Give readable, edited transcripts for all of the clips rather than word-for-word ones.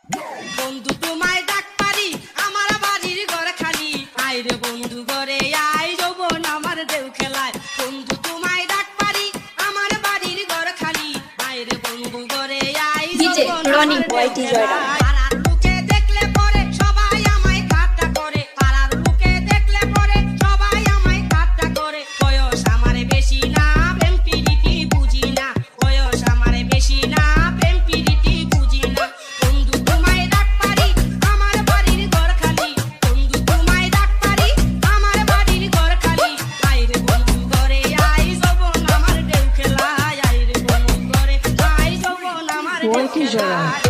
বন্ধু তোমায় ডাক পারি আমার বাড়ির ঘর খালি আয় রে বন্ধু ঘরে আয় যৌবন আমার দেউ খেলায় বন্ধু তোমায় ডাক পারি আমার বাড়ির ঘর খালি আয় রে বন্ধু ঘরে আয় যৌবন আমার দেউ খেলায় পাড়ার লোকে দেখলে পরে সবাই আমায় ঠাট্টা করে পাড়ার লোকে দেখলে পরে সবাই আমায় ঠাট্টা করে বয়স আমার বেশি না প্রেম প্রীতি বুঝি না বয়স আমার বেশি না প্রেম প্রীতি বুঝি না বন্ধু তোমায় ডাক পারি আমার বাড়ির ঘর খালি বন্ধু তোমায় ডাক পারি আমার বাড়ির ঘর খালি আয় রে বন্ধু ঘরে আয় যৌবন আমার দেউ খেলায় আয় রে বন্ধু ঘরে আয় যৌবন আমার দেউ খেলায়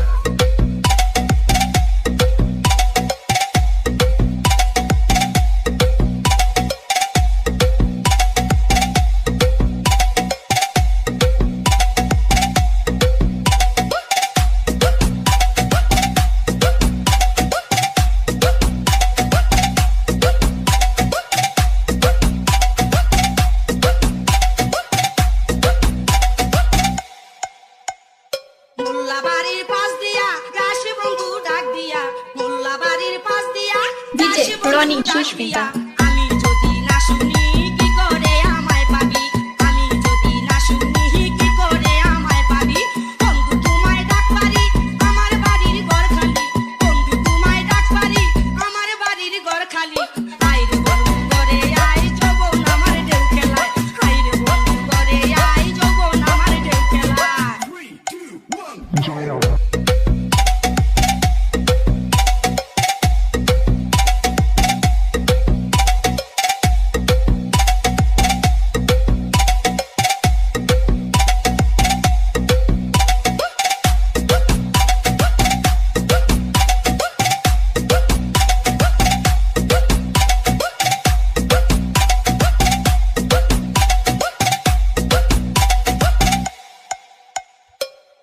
মোল্লা বাড়ির পাশ দিয়া গাছে বন্ধু ডাক দিয়া মোল্লা বাড়ির পাশ দিয়া গাছে বন্ধু ডাক দিয়া আমি যদি না শুনি কি করে আমায় পাবি আমি যদি না শুনি কি করে আমায় পাবি বন্ধু তোমায় ডাক পারি আমার বাড়ির ঘর খালি বন্ধু তোমায় ডাক পারি আমার বাড়ির ঘর খালি আয় রে বন্ধু ঘরে আয় যৌবন আমার দেউ খেলায় আয় রে বন্ধু ঘরে আয় যৌবন আমার দেউ খেলায়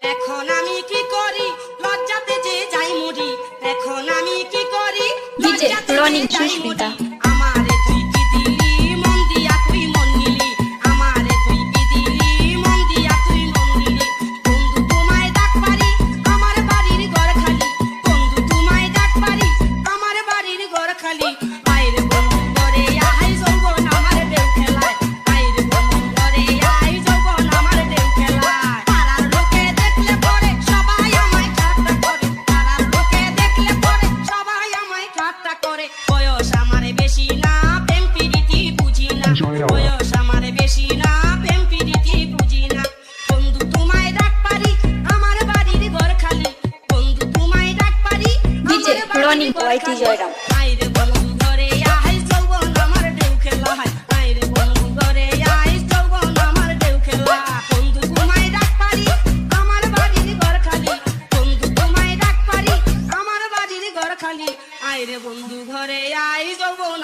এখন আমি কি করি লজ্জাতে যে যাই মরি এখন আমি কি করি লজ্জাতে যে যাই মরি আমারে তুই কি দিলি মন দিয়া তুই মন নিলি আমারে তুই কি দিলি মন দিয়া তুই মন নিলি বন্ধু তোমায় ডাক পারি আমার বাড়ির ঘর খালি বন্ধু তোমায় ডাক পারি আমার বাড়ির ঘর খালি আয় রে বন্ধু ঘরে আয় যৌবন আমার দেউ খেলায় আয় রে বন্ধু ঘরে আয় যৌবন আমার দেউ খেলায় পাড়ার লোকে দেখলে পরে সবাই আমায় ঠাট্টা করে পাড়ার লোকে দেখলে পরে সবাই আমায় ঠাট্টা করে বয়স আমার বেশি না প্রেম প্রীতি বুঝি না বয়স আমার বেশি না প্রেম প্রীতি বুঝি না বন্ধু তোমায় ডাক পারি আমার বাড়ির ঘর খালি বন্ধু তোমায় ডাক পারি আমার বাড়ির ঘর খালি